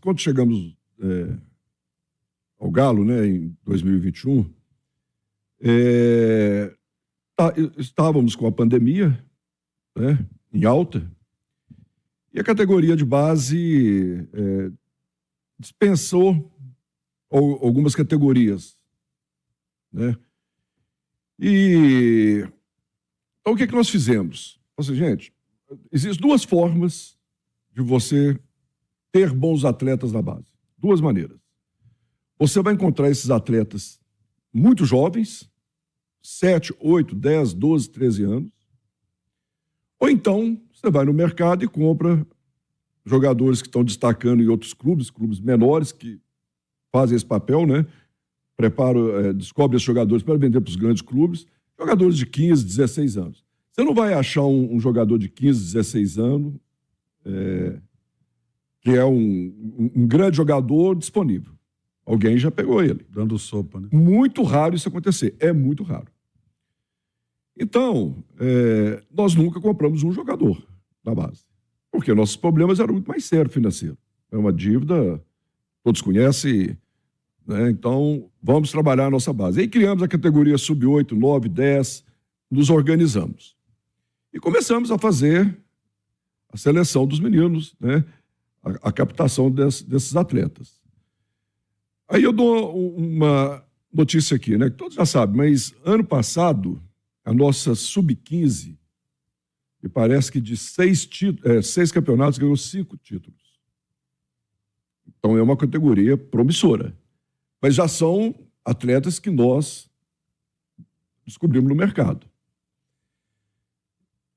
Quando chegamos ao Galo, né, em 2021, estávamos com a pandemia, né, em alta, e a categoria de base dispensou algumas categorias, né? Então, o que nós fizemos? Assim, gente, existem duas formas de você ter bons atletas na base. Duas maneiras. Você vai encontrar esses atletas muito jovens, 7, 8, 10, 12, 13 anos, ou então você vai no mercado e compra jogadores que estão destacando em outros clubes menores que fazem esse papel, né? Descobre esses jogadores para vender para os grandes clubes, jogadores de 15, 16 anos. Você não vai achar um jogador de 15, 16 anos que é um grande jogador disponível. Alguém já pegou ele. Dando sopa, né? Muito raro isso acontecer. É muito raro. Então, nós nunca compramos um jogador na base. Porque nossos problemas eram muito mais sérios financeiros. É uma dívida, todos conhecem, né? Então, vamos trabalhar a nossa base. Aí criamos a categoria sub-8, 9, 10, nos organizamos. E começamos a fazer a seleção dos meninos, né? A captação desses atletas. Aí eu dou uma notícia aqui, né? Que todos já sabem, mas ano passado, a nossa sub-15, me parece que de 6 campeonatos, ganhou 5 títulos. Então é uma categoria promissora. Mas já são atletas que nós descobrimos no mercado.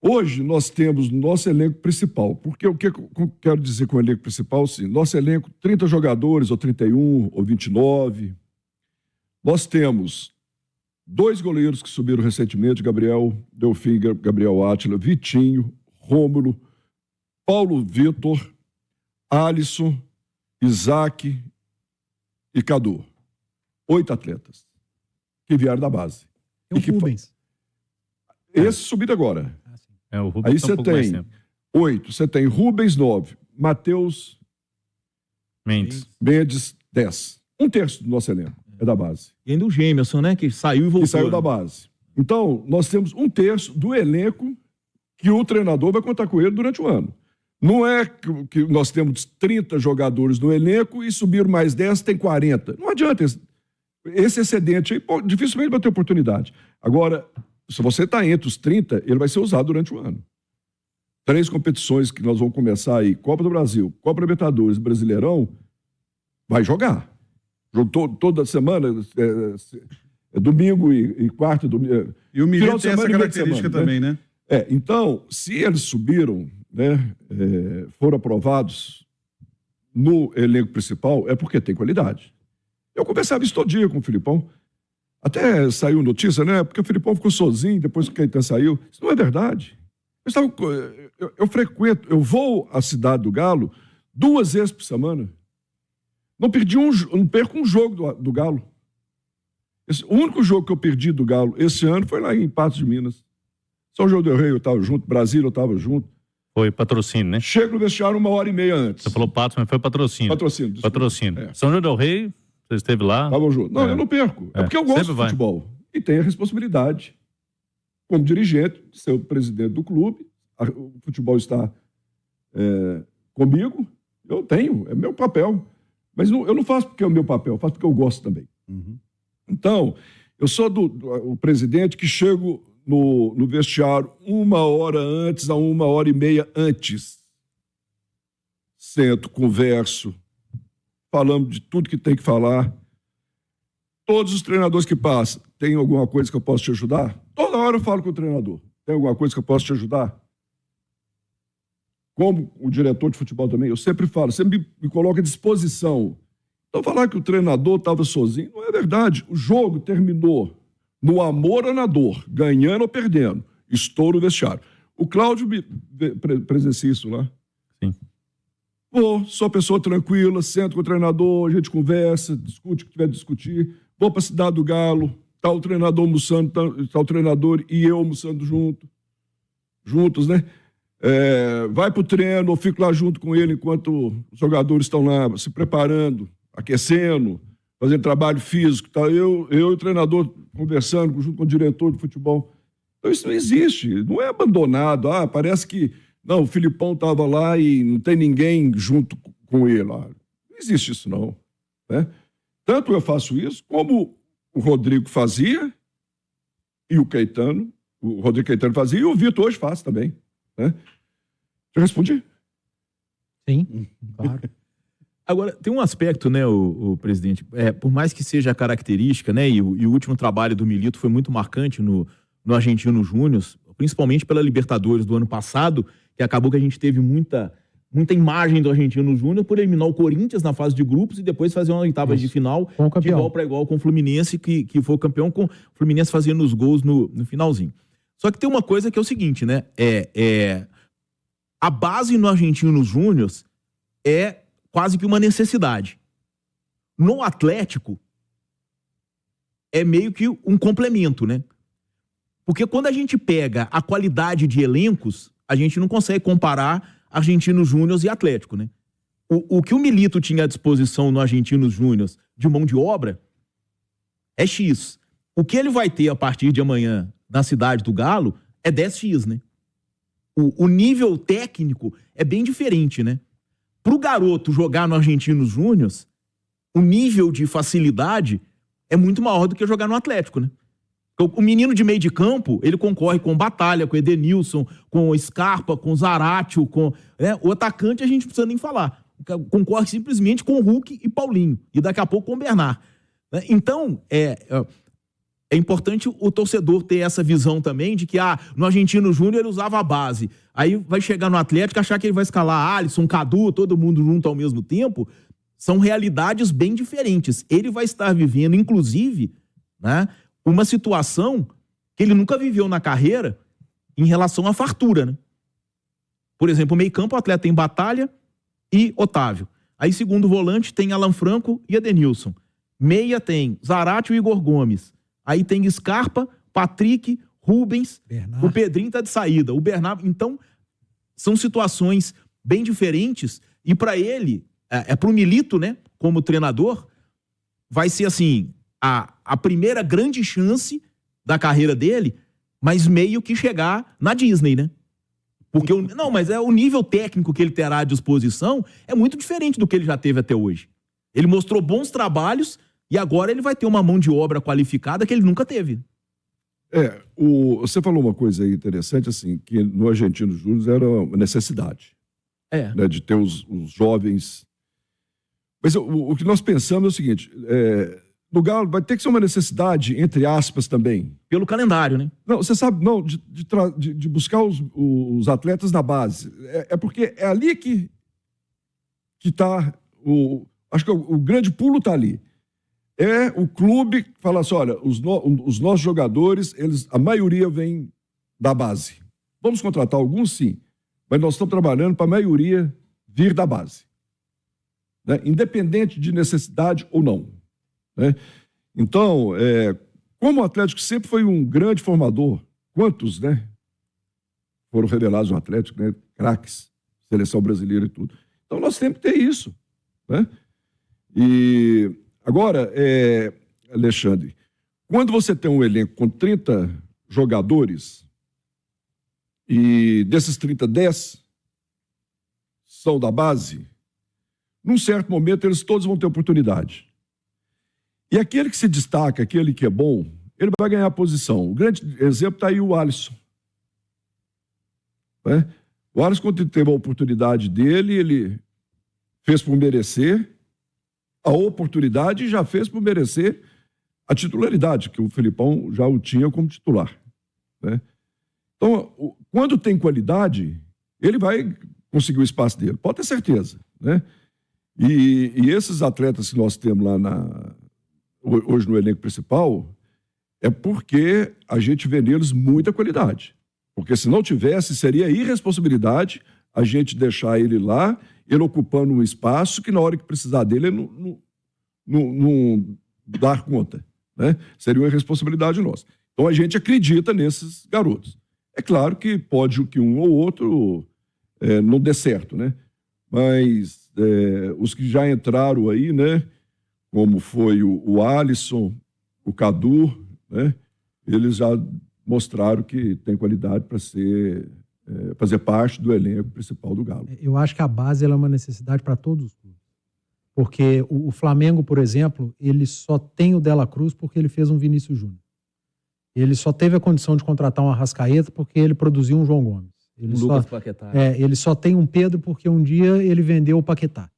Hoje nós temos nosso elenco principal. Porque o que eu quero dizer com o elenco principal? Sim, nosso elenco, 30 jogadores, ou 31, ou 29. Nós temos 2 goleiros que subiram recentemente, Gabriel Delfim, Gabriel Átila, Vitinho, Rômulo, Paulo Vitor, Alisson, Isaac e Cadu. 8 atletas que vieram da base. Tem o Rubens. Esse subido agora. O Rubens Aí você tem 8. Você tem Rubens, 9. Matheus Mendes, 10. 1/3 do nosso elenco é da base. E ainda o Gemerson, né? Que saiu e voltou. Que saiu da base. Então, nós temos 1/3 do elenco que o treinador vai contar com ele durante o ano. Não é que nós temos 30 jogadores no elenco e subir mais 10, tem 40. Não adianta. Esse excedente aí, dificilmente vai ter oportunidade. Agora, se você está entre os 30, ele vai ser usado durante o ano. 3 competições que nós vamos começar aí, Copa do Brasil, Copa Libertadores, Brasileirão, vai jogar. Toda semana, domingo e quarta, domingo. E o Mineiro tem essa característica também, né? Então, se eles subiram, né, foram aprovados no elenco principal, é porque tem qualidade. Eu conversava isso todo dia com o Filipão. Até saiu notícia, né? Porque o Filipão ficou sozinho depois que o Caetano saiu. Isso não é verdade. Eu vou à cidade do Galo 2 vezes por semana. Não perco um jogo do Galo. O único jogo que eu perdi do Galo esse ano foi lá em Patos de Minas. São João del Rei eu estava junto, Brasília eu estava junto. Foi patrocínio, né? Chego no vestiário 1h30 antes. Você falou Patos, mas foi patrocínio. Patrocínio. São João del Rei, você esteve lá. Estavam juntos. Não, eu não perco. É porque eu gosto de futebol. E tenho a responsabilidade, como dirigente, de ser o presidente do clube. O futebol está comigo. Eu tenho, é meu papel. Mas eu não faço porque é o meu papel, eu faço porque eu gosto também. Uhum. Então, eu sou o presidente que chego no vestiário 1 hora antes, a 1h30 antes. Sento, converso, falamos de tudo que tem que falar. Todos os treinadores que passam, tem alguma coisa que eu posso te ajudar? Toda hora eu falo com o treinador. Tem alguma coisa que eu posso te ajudar? Como o diretor de futebol também, eu sempre falo, sempre me coloco à disposição. Então, falar que o treinador estava sozinho, não é verdade. O jogo terminou no amor ou na dor, ganhando ou perdendo. Estou no vestiário. O Cláudio presencia isso lá. Sim. Sou uma pessoa tranquila, sento com o treinador, a gente conversa, discute o que tiver de discutir. vou para a Cidade do Galo, tá o treinador almoçando, tá o treinador e eu almoçando juntos, né? Vai para o treino, eu fico lá junto com ele enquanto os jogadores estão lá se preparando, aquecendo, fazendo trabalho físico, tá? Eu e o treinador conversando junto com o diretor de futebol. Então isso não existe, não é abandonado. Parece que não, o Filipão estava lá e não tem ninguém junto com ele lá. Não existe isso não, né? Tanto eu faço isso, como o Rodrigo fazia e o Rodrigo Caetano fazia e o Vitor hoje faz também, né? Já respondi? Sim, claro. Agora, tem um aspecto, né, o presidente, por mais que seja a característica, né, e o último trabalho do Milito foi muito marcante no Argentinos Júnior, principalmente pela Libertadores do ano passado, que acabou que a gente teve muita imagem do Argentinos Júnior por eliminar o Corinthians na fase de grupos e depois fazer uma oitava de final de igual para igual com o Fluminense, que foi o campeão, com o Fluminense fazendo os gols no finalzinho. Só que tem uma coisa que é o seguinte, né, a base no Argentinos Júnior é quase que uma necessidade. No Atlético, é meio que um complemento, né? Porque quando a gente pega a qualidade de elencos, a gente não consegue comparar Argentinos Júnior e Atlético, né? O que o Milito tinha à disposição no Argentinos Júnior de mão de obra é X. O que ele vai ter a partir de amanhã na Cidade do Galo é 10X, né? O nível técnico é bem diferente, né? Para o garoto jogar no Argentinos Júnior, o nível de facilidade é muito maior do que jogar no Atlético, né? O menino de meio de campo, ele concorre com Batalha, com Edenilson, com Scarpa, com Zaratio, né? O atacante a gente não precisa nem falar. Concorre simplesmente com Hulk e Paulinho. E daqui a pouco com o Bernard. Então, é importante o torcedor ter essa visão também de que no Argentino Júnior ele usava a base. Aí vai chegar no Atlético, achar que ele vai escalar Alisson, Cadu, todo mundo junto ao mesmo tempo. São realidades bem diferentes. Ele vai estar vivendo, inclusive, né, uma situação que ele nunca viveu na carreira em relação à fartura, né? Por exemplo, o meio-campo, o atleta tem Batalha e Otávio. Aí, segundo volante, tem Alan Franco e Edenilson. Meia tem Zaratio e Igor Gomes. Aí tem Scarpa, Patrick, Rubens, Bernard. O Pedrinho tá de saída, o Bernard. Então, são situações bem diferentes e para ele, pro Milito, né, como treinador, vai ser assim, a primeira grande chance da carreira dele, mas meio que chegar na Disney, né? Porque mas o nível técnico que ele terá à disposição é muito diferente do que ele já teve até hoje. Ele mostrou bons trabalhos e agora ele vai ter uma mão de obra qualificada que ele nunca teve. Você falou uma coisa aí interessante, assim, que no Argentinos Júnior era uma necessidade. Né, de ter os jovens. Mas o que nós pensamos é o seguinte: no Galo vai ter que ser uma necessidade, entre aspas, também. Pelo calendário, né? Não, você sabe, não, de buscar os atletas na base. Porque é ali que está acho que o grande pulo está ali. É o clube que fala assim: olha, os nossos jogadores, a maioria vem da base. Vamos contratar alguns, sim, mas nós estamos trabalhando para a maioria vir da base, né? Independente de necessidade ou não, né? Então, como o Atlético sempre foi um grande formador, quantos, né, foram revelados no Atlético, né, craques, seleção brasileira e tudo. Então, nós temos que ter isso, né? E agora, Alexandre, quando você tem um elenco com 30 jogadores e desses 30, 10 são da base, num certo momento eles todos vão ter oportunidade. E aquele que se destaca, aquele que é bom, ele vai ganhar a posição. O grande exemplo está aí o Alisson, né? O Alisson, quando teve a oportunidade dele, ele fez por merecer a oportunidade e já fez por merecer a titularidade, que o Felipão já o tinha como titular, né? Então, quando tem qualidade, ele vai conseguir o espaço dele, pode ter certeza, né? E esses atletas que nós temos lá hoje no elenco principal, é porque a gente vê neles muita qualidade. Porque se não tivesse, seria irresponsabilidade a gente deixar ele lá, ele ocupando um espaço que na hora que precisar dele, ele não dar conta, né? Seria uma responsabilidade nossa. Então a gente acredita nesses garotos. É claro que pode que um ou outro não dê certo, né? Mas os que já entraram aí, né? Como foi o Alisson, o Cadu, né? Eles já mostraram que tem qualidade para fazer parte do elenco principal do Galo. Eu acho que a base ela é uma necessidade para todos os clubes. Porque o Flamengo, por exemplo, ele só tem o Dela Cruz porque ele fez um Vinícius Júnior. Ele só teve a condição de contratar um Arrascaeta porque ele produziu um João Gomes. Lucas Paquetá. Ele só tem um Pedro porque um dia ele vendeu o Paquetá.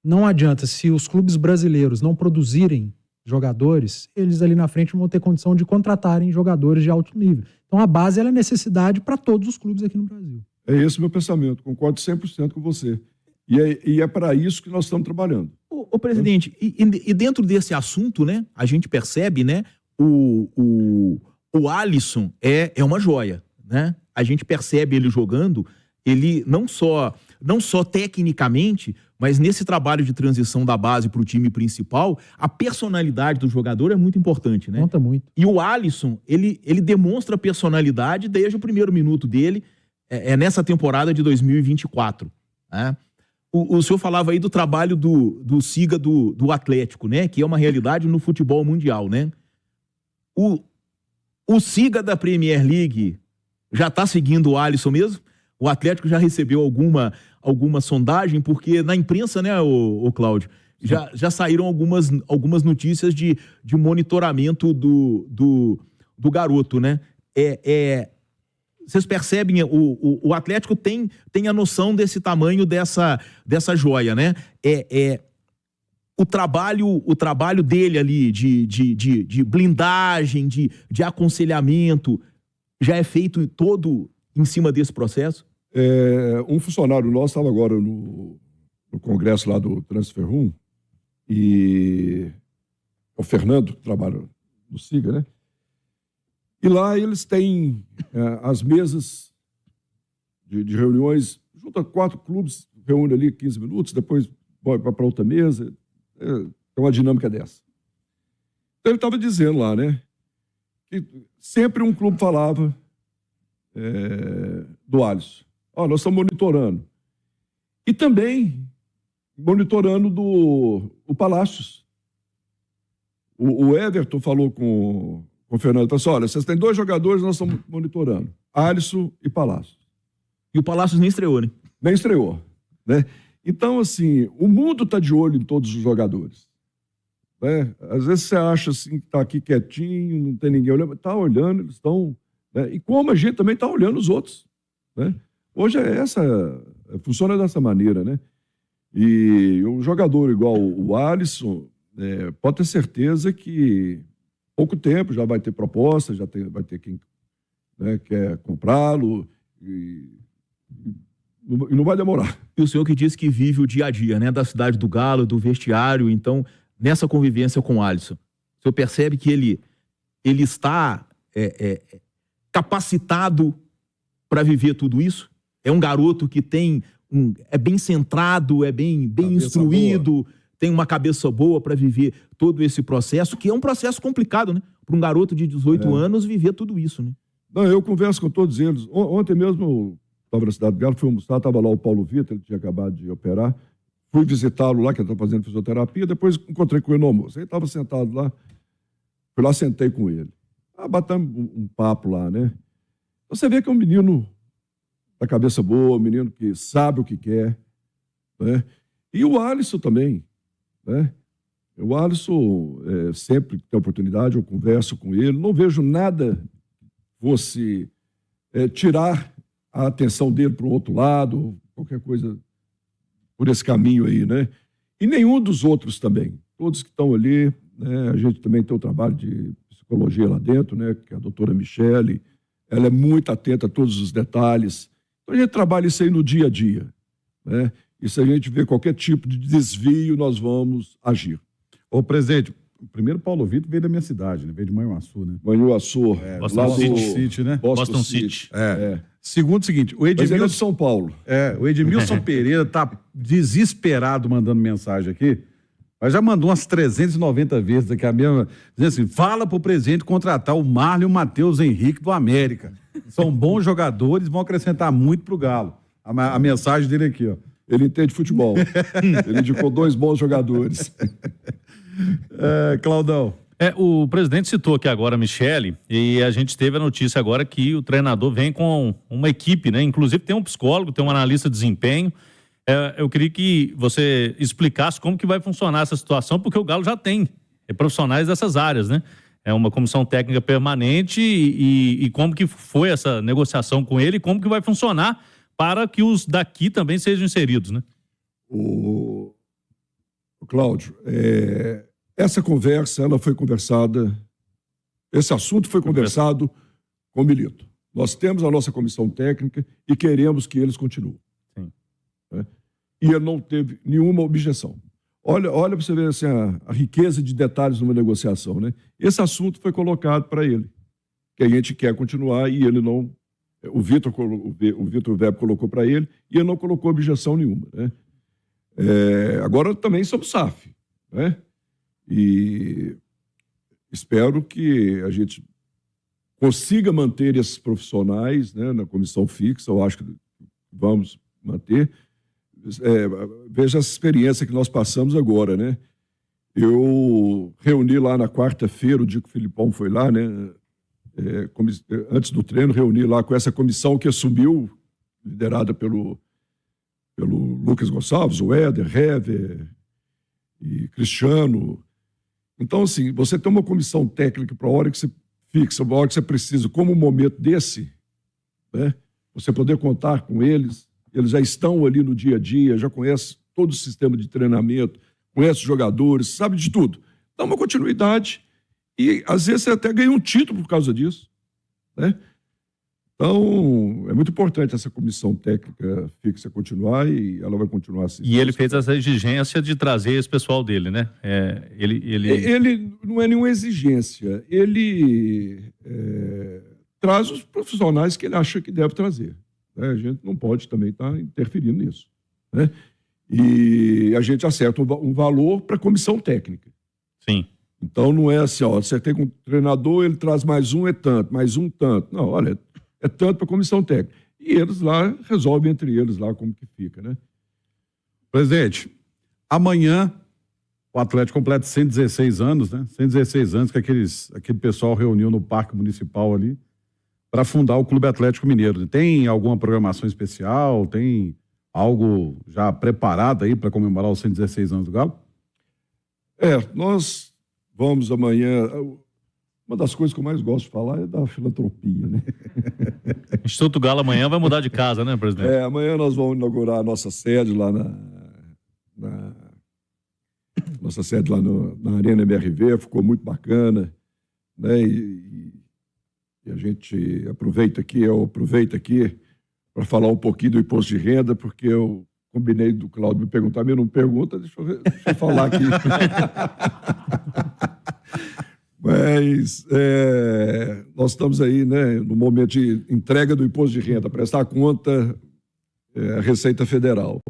Não adianta, se os clubes brasileiros não produzirem jogadores, eles ali na frente vão ter condição de contratarem jogadores de alto nível. Então a base ela é necessidade para todos os clubes aqui no Brasil. É esse o meu pensamento, concordo 100% com você. E é para isso que nós estamos trabalhando. Ô presidente, e dentro desse assunto, né, a gente percebe, né, o Alisson é uma joia, né? A gente percebe ele jogando, ele não só tecnicamente, mas nesse trabalho de transição da base para o time principal, a personalidade do jogador é muito importante, né? Conta muito. E o Alisson, ele demonstra personalidade desde o primeiro minuto dele, nessa temporada de 2024, né? O senhor falava aí do trabalho do Siga do Atlético, né? Que é uma realidade no futebol mundial, né? O Siga da Premier League já está seguindo o Alisson mesmo? O Atlético já recebeu alguma sondagem? Porque na imprensa, né, o Cláudio, já saíram algumas notícias de monitoramento do garoto, né? Vocês percebem, o Atlético tem a noção desse tamanho dessa joia, né? O trabalho dele ali de blindagem, de aconselhamento, já é feito todo em cima desse processo? Um funcionário nosso estava agora no congresso lá do Transferrum, e o Fernando, que trabalha no SIGA, né? E lá eles têm as mesas de reuniões, junta 4 clubes, reúne ali 15 minutos, depois vai para outra mesa. É uma dinâmica dessa. Então ele estava dizendo lá, né, que sempre um clube falava do Alisson. Nós estamos monitorando. E também monitorando o Palácios. O Everton falou com o Fernando, falou assim, olha, vocês têm 2 jogadores, nós estamos monitorando. Alisson e Palácios. E o Palácios nem estreou, né? Nem estreou, né? Então, assim, o mundo está de olho em todos os jogadores, né? Às vezes você acha assim, que está aqui quietinho, não tem ninguém olhando, está olhando, eles estão... Né? E como a gente também está olhando os outros, né? Hoje funciona dessa maneira, né? E um jogador igual o Alisson, pode ter certeza que pouco tempo já vai ter proposta, vai ter quem, né, quer comprá-lo e não vai demorar. E o senhor que disse que vive o dia a dia, né, da cidade do Galo, do vestiário, então, nessa convivência com o Alisson, o senhor percebe que ele está capacitado para viver tudo isso? É um garoto que é bem centrado, é bem instruído, tem uma cabeça boa para viver todo esse processo, que é um processo complicado, né? Para um garoto de 18 anos viver tudo isso, né? Não, eu converso com todos eles. Ontem mesmo eu estava na cidade do Galo, fui almoçar, estava lá o Paulo Vitor, ele tinha acabado de operar. Fui visitá-lo lá, que ele está fazendo fisioterapia, depois encontrei com ele no almoço. Ele estava sentado lá, fui lá, sentei com ele. Batamos um papo lá, né? Você vê que é um menino da cabeça boa, um menino que sabe o que quer, né? E o Alisson também, né? O Alisson, sempre que tem oportunidade, eu converso com ele, não vejo nada fosse tirar a atenção dele para o outro lado, qualquer coisa por esse caminho aí, né? E nenhum dos outros também. Todos que estão ali, né? A gente também tem o trabalho de psicologia lá dentro, né? Que é a doutora Michele, ela é muito atenta a todos os detalhes. Então a gente trabalha isso aí no dia a dia, né? E se a gente vê qualquer tipo de desvio, nós vamos agir. Ô, presidente, o primeiro Paulo Vitor veio da minha cidade, né? Veio de Manhuaçu, né? Manhuaçu, Boston lá City, né? Boston City. Segundo, seguinte, o Mas ele é de Edmilson, São Paulo. o Edmilson Pereira tá desesperado mandando mensagem aqui, Mas já mandou umas 390 vezes aqui a mesma, dizendo assim, fala pro presidente contratar o Marlon e o Matheus Henrique do América. São bons jogadores, vão acrescentar muito pro Galo. A mensagem dele aqui, ó. Ele entende futebol. Ele indicou 2 bons jogadores. Claudão. O presidente citou aqui agora a Michele, e a gente teve a notícia agora que o treinador vem com uma equipe, né? Inclusive tem um psicólogo, tem um analista de desempenho. Eu queria que você explicasse como que vai funcionar essa situação, porque o Galo já tem profissionais dessas áreas, né? É uma comissão técnica permanente e como que foi essa negociação com ele e como que vai funcionar para que os daqui também sejam inseridos, né? O Cláudio, essa conversa, ela foi conversada, esse assunto foi conversado com o Milito. Nós temos a nossa comissão técnica e queremos que eles continuem. Sim. E ele não teve nenhuma objeção. Olha para você ver assim, a riqueza de detalhes numa negociação, né? Esse assunto foi colocado para ele, que a gente quer continuar e ele não... O Vitor Weber colocou para ele e ele não colocou objeção nenhuma, né? Agora também somos SAF, né? E espero que a gente consiga manter esses profissionais, né, na comissão fixa. Eu acho que vamos manter. Veja essa experiência que nós passamos agora, né? Eu reuni lá na quarta-feira, o dia que o Filipão foi lá, né? Antes do treino, reuni lá com essa comissão que assumiu, liderada pelo Lucas Gonçalves, o Éder, Hever e Cristiano. Então, assim, você tem uma comissão técnica para a hora que você fixa, para a hora que você precisa, como um momento desse, né? Você poder contar com eles, eles já estão ali no dia a dia, já conhecem todo o sistema de treinamento, conhecem os jogadores, sabe de tudo. Dá uma continuidade e, às vezes, você até ganha um título por causa disso, né? Então, é muito importante essa comissão técnica fixa continuar e ela vai continuar assim. E ele fez essa exigência de trazer esse pessoal dele, né? Ele não é nenhuma exigência. Ele traz os profissionais que ele acha que deve trazer, né? A gente não pode também estar interferindo nisso, né? E a gente acerta um valor para a comissão técnica. Sim. Então, não é assim, ó, você tem um treinador, ele traz mais um, é tanto, mais um, tanto. Não, olha... É tanto para a comissão técnica. E eles lá resolvem entre eles lá como que fica, né? Presidente, amanhã o Atlético completa 116 anos, né? 116 anos que aquele pessoal reuniu no Parque Municipal ali para fundar o Clube Atlético Mineiro. Tem alguma programação especial? Tem algo já preparado aí para comemorar os 116 anos do Galo? Nós vamos amanhã... Uma das coisas que eu mais gosto de falar é da filantropia, né? Instituto Galo amanhã vai mudar de casa, né, presidente? Amanhã nós vamos inaugurar a nossa sede lá nossa sede lá na Arena MRV, ficou muito bacana, né? E a gente aproveita aqui para falar um pouquinho do imposto de renda, porque eu combinei do Cláudio me perguntar, mas não pergunta, deixa eu falar aqui. Mas nós estamos aí, né, no momento de entrega do imposto de renda, prestar conta à Receita Federal.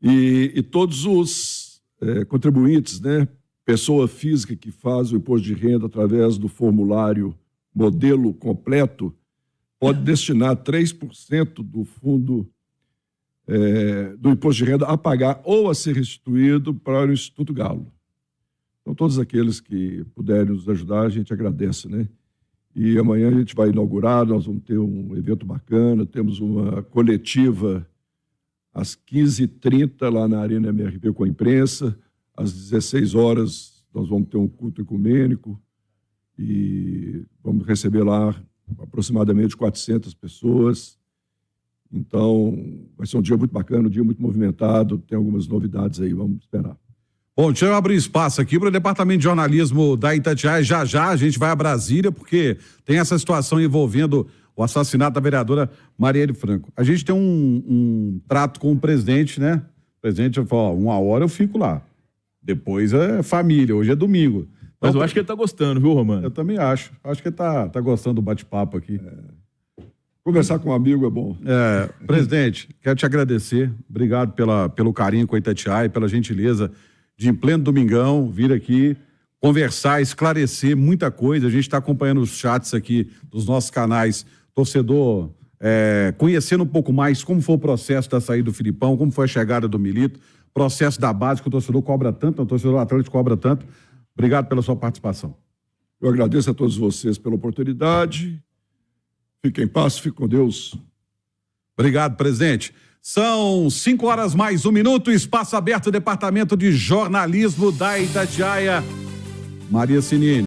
E todos os contribuintes, né, pessoa física que faz o imposto de renda através do formulário modelo completo, pode destinar 3% do fundo do imposto de renda a pagar ou a ser restituído para o Instituto Galo. Então, todos aqueles que puderem nos ajudar, a gente agradece, né? E amanhã a gente vai inaugurar, nós vamos ter um evento bacana, temos uma coletiva às 15h30 lá na Arena MRV com a imprensa, às 16 horas nós vamos ter um culto ecumênico e vamos receber lá aproximadamente 400 pessoas. Então, vai ser um dia muito bacana, um dia muito movimentado, tem algumas novidades aí, vamos esperar. Bom, deixa eu abrir espaço aqui para o Departamento de Jornalismo da Itatiaia. Já a gente vai a Brasília, porque tem essa situação envolvendo o assassinato da vereadora Marielle Franco. A gente tem um trato com o presidente, né? O presidente falou, 1 hora eu fico lá. Depois é família, hoje é domingo. Mas então, eu acho que ele tá gostando, viu, Romano? Eu também acho. Acho que ele tá gostando do bate-papo aqui. Conversar com um amigo é bom. Presidente, quero te agradecer. Obrigado pelo carinho com a Itatiaia, pela gentileza de em pleno domingão vir aqui conversar, esclarecer muita coisa. A gente está acompanhando os chats aqui dos nossos canais, torcedor conhecendo um pouco mais como foi o processo da saída do Filipão, como foi a chegada do Milito, processo da base que o torcedor cobra tanto, o torcedor Atlético cobra tanto. Obrigado pela sua participação. Eu agradeço a todos vocês pela oportunidade. Fiquem em paz, fiquem com Deus. Obrigado, presidente. São 5 horas mais 1 minuto, espaço aberto, Departamento de Jornalismo da Itatiaia. Maria Sinini.